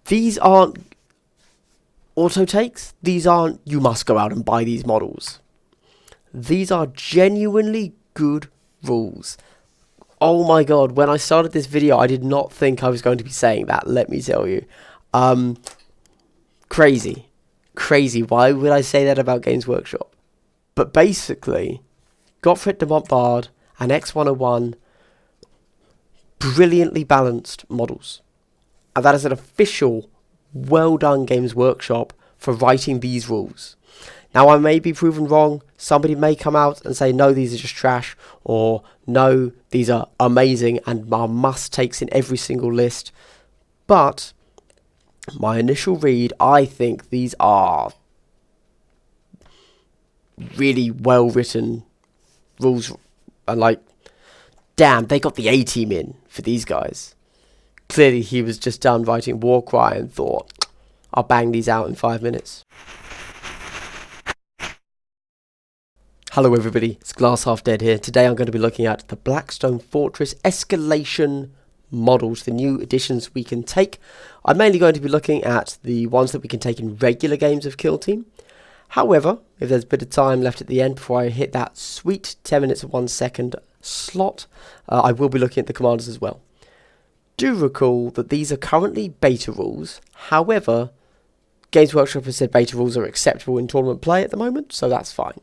These aren't auto takes. These aren't you must go out and buy these models. These are genuinely good rules. Oh my god, when I started this video, I did not think I was going to be saying that, let me tell you. Crazy. Crazy. Why would I say that about Games Workshop? But basically, Gotfret de Montbard and X101, brilliantly balanced models. And that is an official, well done Games Workshop for writing these rules. Now, I may be proven wrong. Somebody may come out and say, no, these are just trash, or no, these are amazing and are must-takes in every single list. But my initial read, I think these are really well-written rules. And like, damn, they got the A-team in for these guys. Clearly, he was just done writing Warcry and thought, I'll bang these out in 5 minutes. Hello everybody, it's Glass Half Dead here. Today I'm going to be looking at the Blackstone Fortress Escalation models, the new additions we can take. I'm mainly going to be looking at the ones that we can take in regular games of Kill Team. However, if there's a bit of time left at the end before I hit that sweet 10 minutes and 1 second slot, I will be looking at the commanders as well. Do recall that these are currently beta rules. However, Games Workshop has said beta rules are acceptable in tournament play at the moment, so that's fine.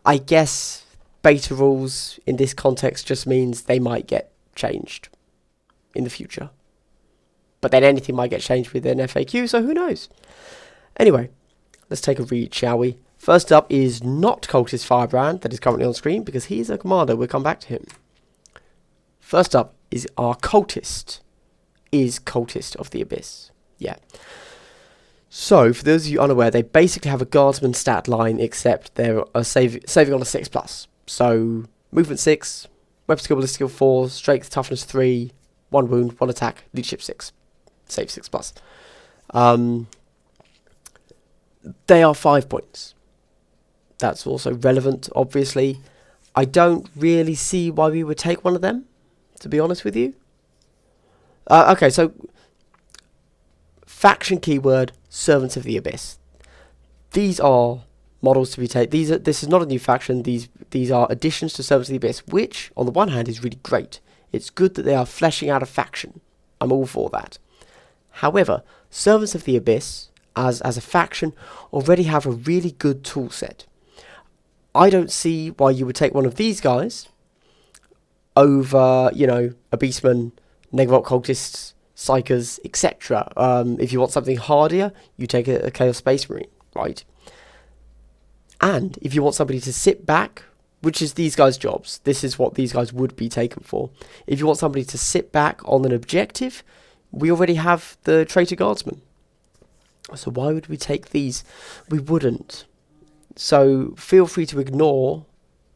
I guess beta rules in this context just means they might get changed in the future. But then anything might get changed with an FAQ, so who knows? Anyway, let's take a read, shall we? First up is not Cultist Firebrand, that is currently on screen, because he is a commander. We'll come back to him. First up is our Cultist. Is Cultist of the Abyss. Yeah. So, for those of you unaware, they basically have a guardsman stat line, except they're saving on a 6+. So, movement 6, weapon skill, ballistic skill 4, strength, toughness 3, 1 wound, 1 attack, leadership 6, save 6+. They are 5 points. That's also relevant, obviously. I don't really see why we would take one of them, to be honest with you. Okay, so faction keyword, Servants of the Abyss. These are models to be taken. This is not a new faction. These are additions to Servants of the Abyss, which, on the one hand, is really great. It's good that they are fleshing out a faction. I'm all for that. However, Servants of the Abyss, as a faction, already have a really good tool set. I don't see why you would take one of these guys over, you know, a Beastman, Negavolt Cultists, Psychers, etc. If you want something hardier, you take a Chaos Space Marine, right? And if you want somebody to sit back, which is these guys' jobs, this is what these guys would be taken for. If you want somebody to sit back on an objective, we already have the Traitor Guardsman. So why would we take these? We wouldn't. So feel free to ignore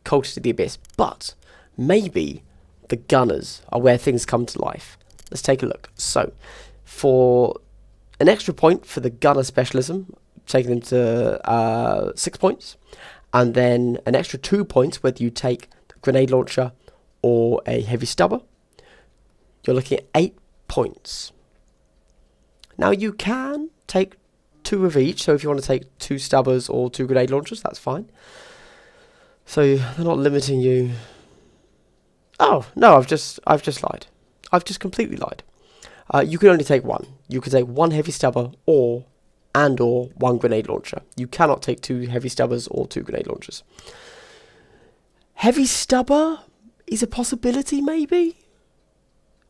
Cultists of the Abyss, but maybe the Gunners are where things come to life. Let's take a look. So, for an extra point for the Gunner Specialism, taking them to 6 points, and then an extra 2 points whether you take the Grenade Launcher or a Heavy Stubber, you're looking at 8 points. Now, you can take 2 of each, so if you want to take 2 Stubbers or 2 Grenade Launchers, that's fine. So, they're not limiting you. Oh, no, I've just lied. I've just completely lied. You can only take 1. You can take 1 Heavy Stubber or 1 Grenade Launcher. You cannot take 2 Heavy Stubbers or 2 Grenade Launchers. Heavy Stubber is a possibility, maybe.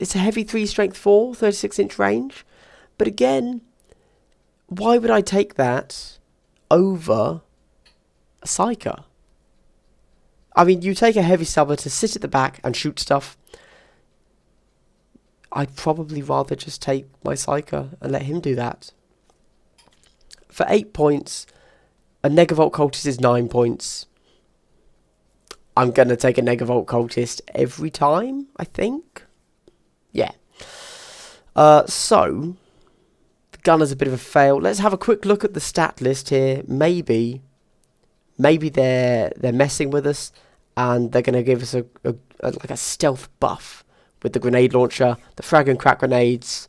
It's a heavy 3 strength 4, 36-inch range. But again, why would I take that over a Psyker? I mean, you take a Heavy Stubber to sit at the back and shoot stuff. I'd probably rather just take my Psyker and let him do that. For 8 points, a Negavolt Cultist is 9 points. I'm going to take a Negavolt Cultist every time, I think. Yeah. So, the Gunner's a bit of a fail. Let's have a quick look at the stat list here. Maybe they're messing with us and they're going to give us like a stealth buff with the Grenade Launcher, the Frag and Crack Grenades,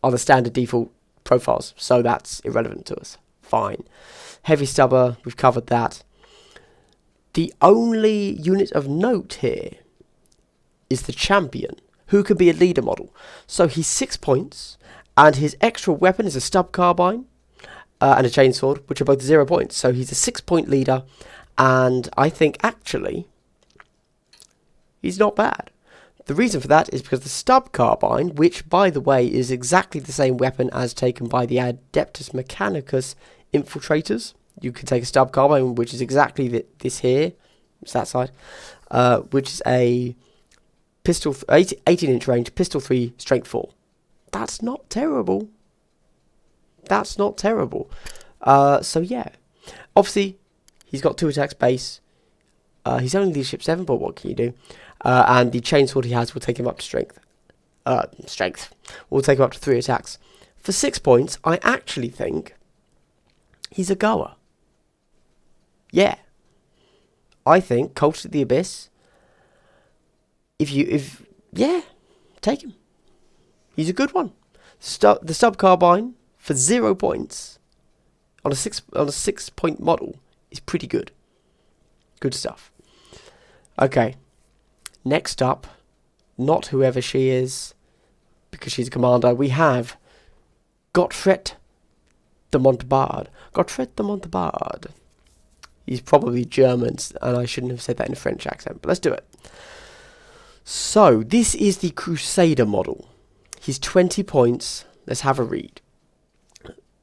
are the standard default profiles, so that's irrelevant to us. Fine. Heavy stubber, we've covered that. The only unit of note here is the champion, who could be a leader model. So he's 6 points, and his extra weapon is a stub carbine and a chainsword, which are both 0 points. So he's a 6-point leader, and I think actually he's not bad. The reason for that is because the stub carbine, which by the way is exactly the same weapon as taken by the Adeptus Mechanicus infiltrators. You can take a stub carbine, which is exactly this here. It's that side, which is a pistol, 18-inch range, pistol 3, strength 4. That's not terrible. That's not terrible. So yeah, obviously he's got 2 attacks base. He's only leadership 7, but what can you do? And the chainsword he has will take him up to strength. Strength will take him up to 3 attacks. For 6 points, I actually think he's a goer. Yeah, I think Cultists of the Abyss. Yeah, take him. He's a good one. The stub carbine for 0 points on a 6-point model is pretty good. Good stuff. Okay. Next up, not whoever she is, because she's a commander, we have Gotfret de Montbard. Gotfret de Montbard. He's probably German, and I shouldn't have said that in a French accent, but let's do it. So, this is the Crusader model. He's 20 points. Let's have a read.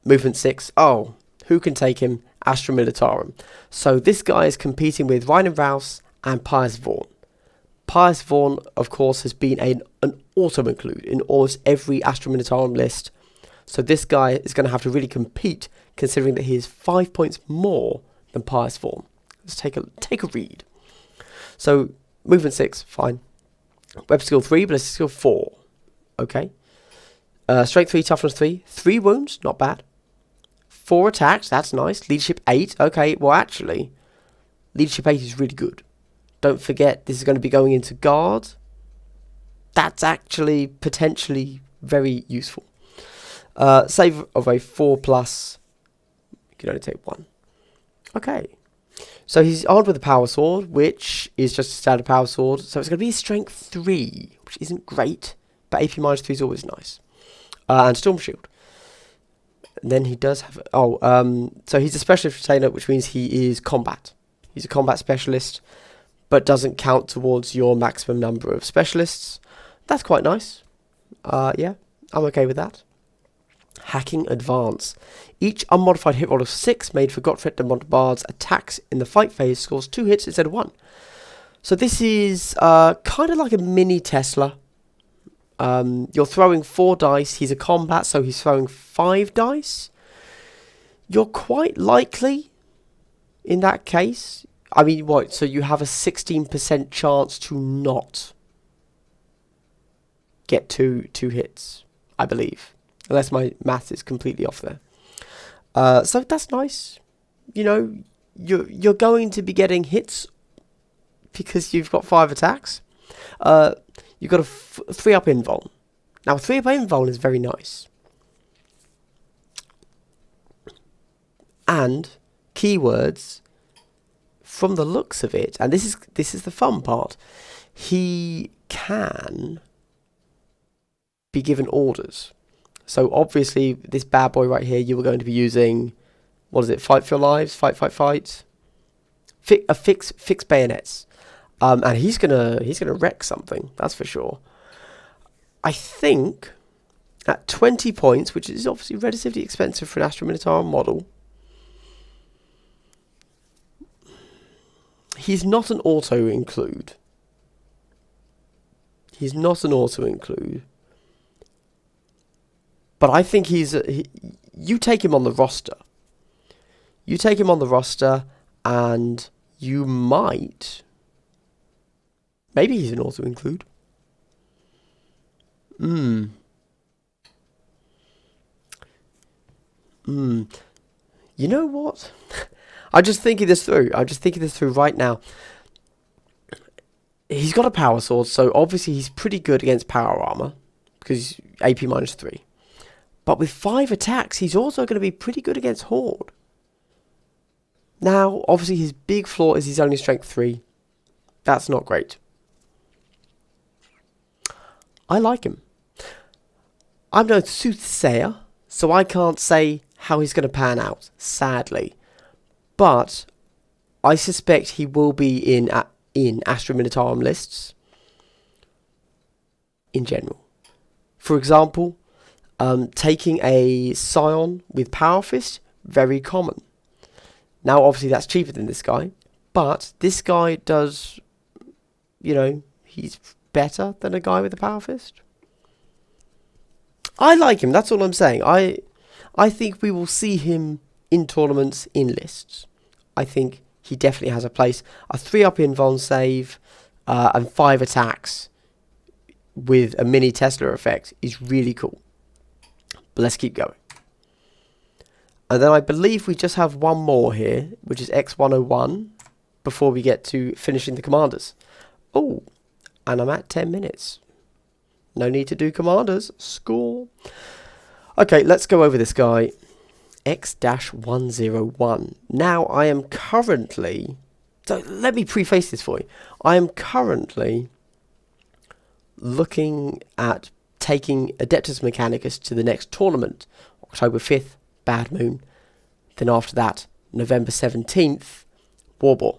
Movement 6. Oh, who can take him? Astra Militarum. So, this guy is competing with Ryan Rouse and Pius Vaughn. Pius Vaughn, of course, has been an auto-include in almost every Astra Militarum list. So this guy is going to have to really compete, considering that he is 5 points more than Pius Vaughn. Let's take a read. So, movement 6, fine. Web skill 3, ballistic skill 4. Okay. Strength 3, toughness 3. 3 wounds, not bad. 4 attacks, that's nice. Leadership 8, okay. Well, actually, leadership 8 is really good. Don't forget, this is going to be going into guard. That's actually potentially very useful. Save of a 4+. You can only take 1. Okay. So he's armed with a power sword, which is just a standard power sword. So it's going to be strength 3, which isn't great. But AP -3 is always nice. And storm shield. And then he does have... so he's a specialist retainer, which means he is combat. He's a combat specialist, but doesn't count towards your maximum number of specialists. That's quite nice. Yeah, I'm okay with that. Hacking Advance. Each unmodified hit roll of 6 made for Gotfret de Montbard's attacks in the fight phase scores 2 hits instead of 1. So this is kind of like a mini Tesla. You're throwing 4 dice. He's a combat, so he's throwing 5 dice. You're quite likely, in that case... I mean, what? So you have a 16% chance to not get two hits, I believe. Unless my math is completely off there. So that's nice. You know, you're going to be getting hits because you've got 5 attacks. You've got a 3-up invuln. Now, 3-up invuln is very nice. And keywords... From the looks of it, and this is the fun part, he can be given orders. So obviously, this bad boy right here, you were going to be using, what is it? Fight for your lives, fight. Fix bayonets, and he's gonna wreck something. That's for sure. I think at 20 points, which is obviously relatively expensive for an Astra Militarum model. He's not an auto-include. He's not an auto-include. But I think you take him on the roster. You take him on the roster, and you might... Maybe he's an auto-include. You know what? I'm just thinking this through right now. He's got a power sword, so obviously he's pretty good against power armor because he's AP -3. But with 5 attacks, he's also going to be pretty good against Horde. Now, obviously, his big flaw is he's only strength 3. That's not great. I like him. I'm no soothsayer, so I can't say how he's going to pan out, sadly. But I suspect he will be in Astra Minotaurum lists in general. For example, taking a Scion with Power Fist, very common. Now, obviously, that's cheaper than this guy, but this guy does, you know, he's better than a guy with a Power Fist. I like him, that's all I'm saying. I think we will see him in tournaments, in lists. I think he definitely has a place. A 3-up invuln save and 5 attacks with a mini Tesla effect is really cool. But let's keep going. And then I believe we just have one more here, which is X101, before we get to finishing the commanders. Oh, and I'm at 10 minutes. No need to do commanders. Score. Okay, let's go over this guy. X-101. Now, I am currently... So, let me preface this for you. I am currently looking at taking Adeptus Mechanicus to the next tournament. October 5th, Bad Moon. Then after that, November 17th, Warbor.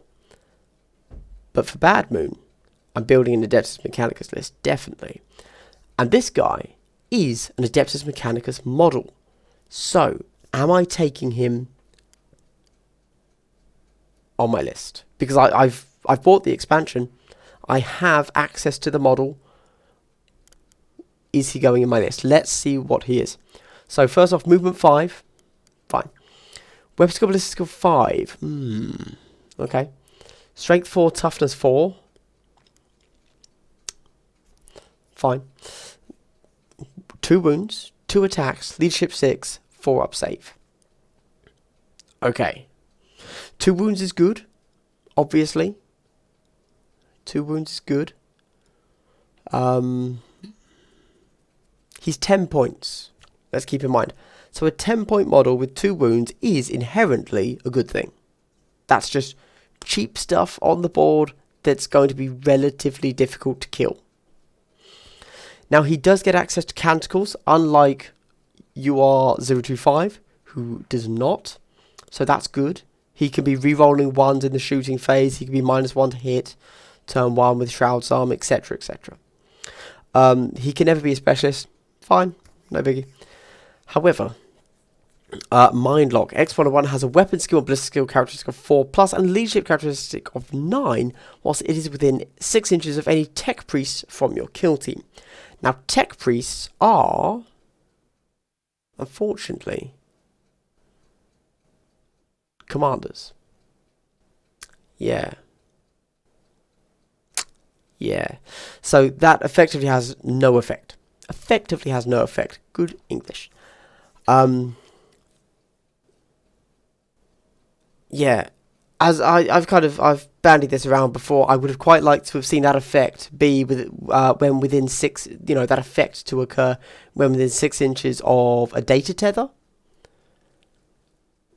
But for Bad Moon, I'm building an Adeptus Mechanicus list, definitely. And this guy is an Adeptus Mechanicus model. So, am I taking him on my list? Because I've bought the expansion. I have access to the model. Is he going in my list? Let's see what he is. So, first off, movement 5. Fine. Weapon skill, ballistic skill 5. Okay. Strength 4, toughness 4. Fine. 2 wounds, 2 attacks, leadership 6, 4-up save. Okay. 2 wounds is good, obviously. 2 wounds is good. He's 10 points. Let's keep in mind. So a 10-point model with 2 wounds is inherently a good thing. That's just cheap stuff on the board that's going to be relatively difficult to kill. Now, he does get access to Canticles, unlike UR025, who does not. So that's good. He can be re-rolling 1s in the shooting phase. He can be -1 to hit, turn 1 with Shroud's Arm, etc, etc. He can never be a specialist. Fine, no biggie. However, Mindlock. X101 has a weapon skill and ballistic skill characteristic of 4+, and leadership characteristic of 9, whilst it is within 6 inches of any tech priests from your kill team. Now, tech priests are, unfortunately, commanders. Yeah. So that effectively has no effect. Good English. Yeah, as I've bandied this around before. I would have quite liked to have seen that effect be with when within 6, that effect to occur when within 6 inches of a data tether.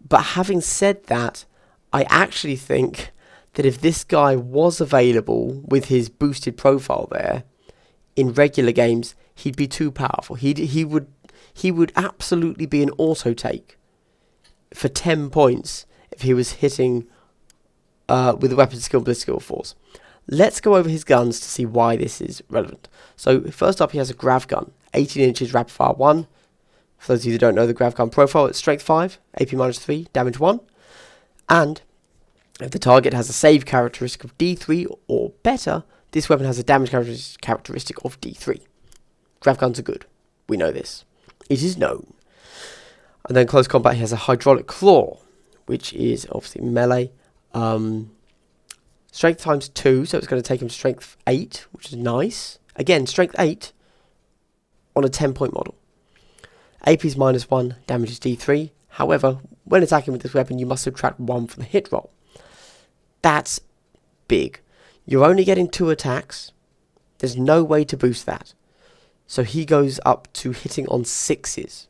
But having said that, I actually think that if this guy was available with his boosted profile there in regular games, he'd be too powerful. He would absolutely be an auto take for 10 points. If he was hitting with the weapon skill, ballistic skill 4s. Let's go over his guns to see why this is relevant. So first up, he has a grav gun, 18 inches, rapid fire 1. For those of you that don't know the grav gun profile, it's strength 5, AP -3, damage 1. And if the target has a save characteristic of D3 or better, this weapon has a damage characteristic of D3. Grav guns are good. We know this. It is known. And then close combat, he has a hydraulic claw, which is obviously melee. Strength times 2, so it's going to take him strength 8, which is nice. Again, strength 8 on a 10-point model. AP is -1, damage is D3. However, when attacking with this weapon, you must subtract 1 from the hit roll. That's big. You're only getting 2 attacks. There's no way to boost that. So he goes up to hitting on 6s.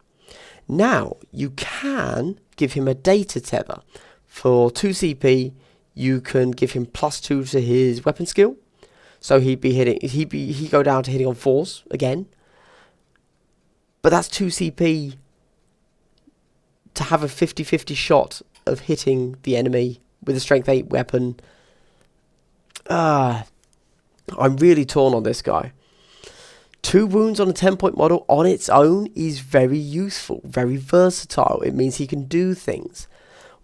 Now, you can give him a data tether. For 2 CP, you can give him +2 to his weapon skill. So he'd go down to hitting on 4s again. But that's 2 CP to have a 50-50 shot of hitting the enemy with a strength 8 weapon. I'm really torn on this guy. 2 wounds on a 10-point model on its own is very useful, very versatile. It means he can do things.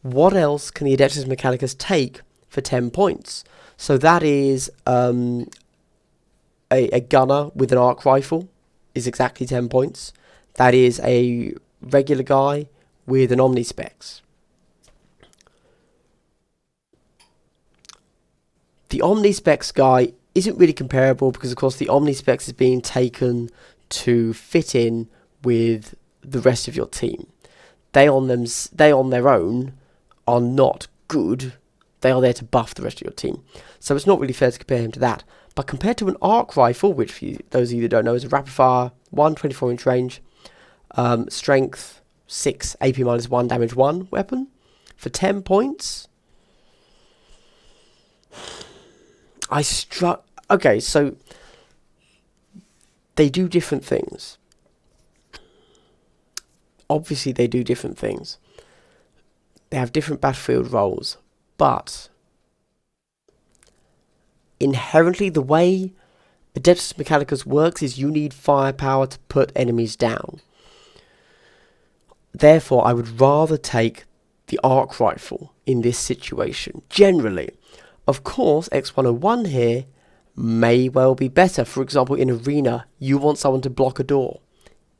What else can the Adeptus Mechanicus take for 10 points? So that is a gunner with an arc rifle is exactly 10 points. That is a regular guy with an Omnispecs. The Omnispecs guy isn't really comparable because, of course, the Omnispecs is being taken to fit in with the rest of your team. They on their own are not good. They are there to buff the rest of your team. So it's not really fair to compare him to that. But compared to an arc rifle, which for those of you that don't know is a rapid fire 24-inch range, strength 6, AP -1, damage 1 weapon for 10 points. Okay, so they do different things. Obviously, they do different things. They have different battlefield roles, but inherently, the way Adeptus Mechanicus works is you need firepower to put enemies down. Therefore, I would rather take the arc rifle in this situation, generally. Of course, X101 here may well be better. For example, in Arena, you want someone to block a door.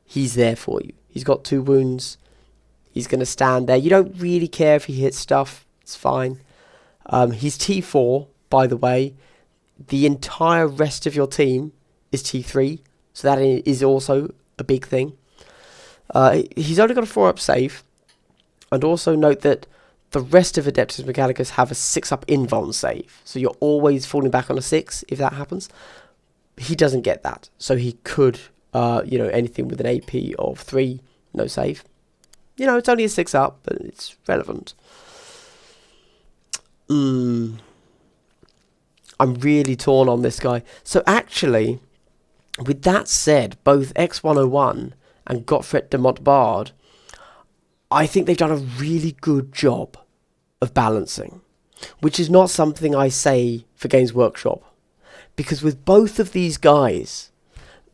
He's there for you. He's got 2 wounds. He's going to stand there. You don't really care if he hits stuff. It's fine. He's T4, by the way. The entire rest of your team is T3. So that is also a big thing. He's only got a 4-up save. And also note that the rest of Adeptus Mechanicus have a 6-up invuln save. So you're always falling back on a 6 if that happens. He doesn't get that. So he could, anything with an AP of 3, no save. It's only a 6-up, but it's relevant. I'm really torn on this guy. So actually, with that said, both X101 and Gotfret de Montbard, I think they've done a really good job of balancing, which is not something I say for Games Workshop, because with both of these guys,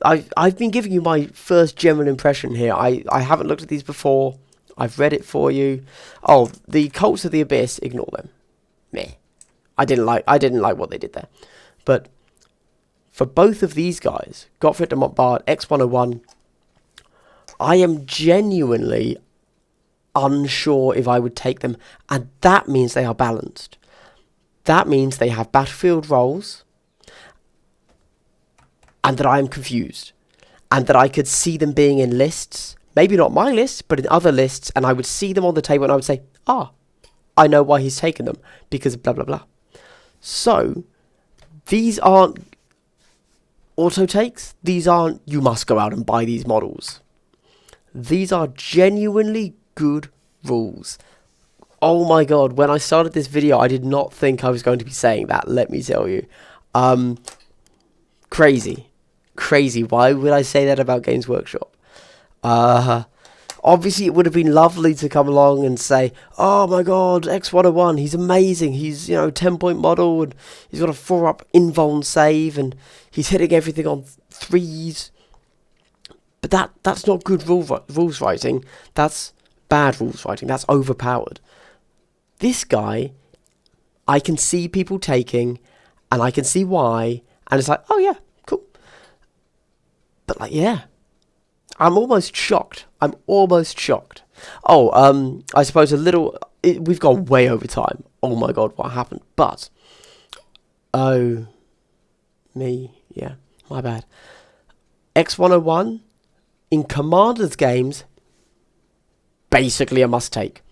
I've been giving you my first general impression here. I haven't looked at these before. I've read it for you. Oh, the Cults of the Abyss, ignore them. Meh. I didn't like what they did there. But for both of these guys, Gotfret de Montbard, X101, I am genuinely unsure if I would take them, and that means they are balanced. That means they have battlefield roles, and that I am confused, and that I could see them being in lists, maybe not my list, but in other lists, and I would see them on the table and I would say, I know why he's taken them, because of blah blah blah. So these aren't auto takes. These aren't you must go out and buy these models. These are genuinely good rules. Oh my god, when I started this video, I did not think I was going to be saying that, let me tell you. Crazy. Why would I say that about Games Workshop? Obviously, it would have been lovely to come along and say, oh my god, X101, he's amazing. He's, 10-point model, and he's got a 4-up invuln save, and he's hitting everything on 3s. But that's not good rules writing. That's bad rules writing. That's overpowered. This guy, I can see people taking, and I can see why, and it's like, oh yeah, cool. But yeah. I'm almost shocked. Oh, I suppose we've gone way over time. Oh my god, what happened? But, yeah, my bad. X101, in Commander's games, basically a must-take.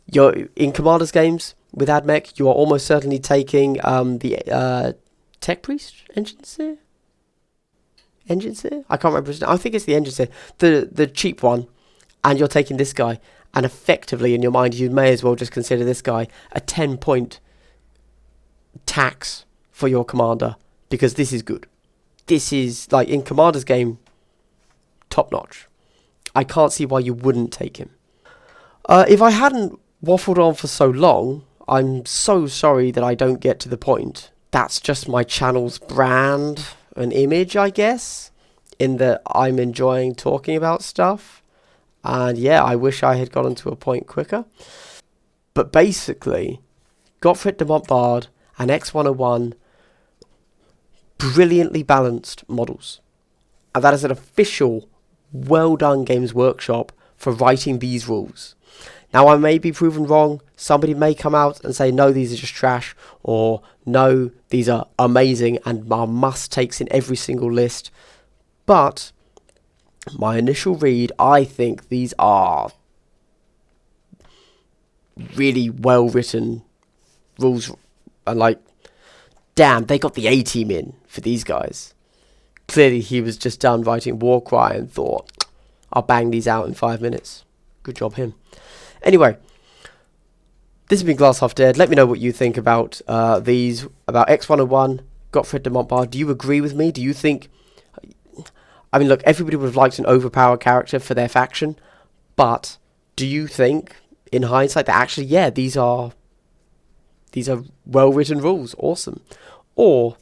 You're in Commander's games with AdMech, you are almost certainly taking the Tech Priest Engineer? Engineer? I can't remember his name. I think it's the Engineer. The cheap one. And you're taking this guy. And effectively, in your mind, you may as well just consider this guy a 10-point tax for your commander. Because this is good. This is, like, in Commander's game, top-notch. I can't see why you wouldn't take him. If I hadn't waffled on for so long, I'm so sorry that I don't get to the point. That's just my channel's brand and image, I guess, in that I'm enjoying talking about stuff. And yeah, I wish I had gotten to a point quicker. But basically, Gotfret de Montbard and X101, brilliantly balanced models. And that is an official, well done Games Workshop for writing these rules. Now, I may be proven wrong. Somebody may come out and say, no, these are just trash, or no, these are amazing and are must-takes in every single list. But my initial read, I think these are really well-written rules. And like, damn, they got the A-team in for these guys. Clearly, he was just done writing Warcry and thought, I'll bang these out in 5 minutes. Good job, him. Anyway, this has been Glass Half Dead. Let me know what you think about these, about X101, Gotfret de Montbard. Do you agree with me? Do you think... I mean, look, everybody would have liked an overpowered character for their faction, but do you think, in hindsight, that actually, yeah, these are well-written rules? Awesome. Or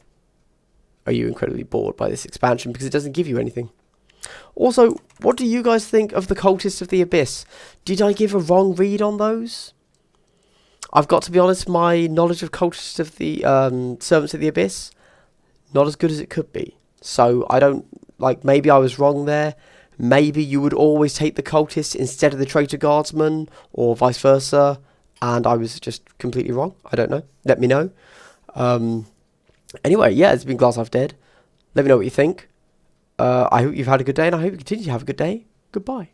are you incredibly bored by this expansion because it doesn't give you anything? Also, what do you guys think of the Cultists of the Abyss? Did I give a wrong read on those? I've got to be honest, my knowledge of Cultists of the Servants of the Abyss, not as good as it could be. So I don't, like, maybe I was wrong there. Maybe you would always take the Cultists instead of the Traitor Guardsmen, or vice versa, and I was just completely wrong. I don't know. Let me know. Anyway, yeah, it's been Glass Half Dead. Let me know what you think. I hope you've had a good day, and I hope you continue to have a good day. Goodbye.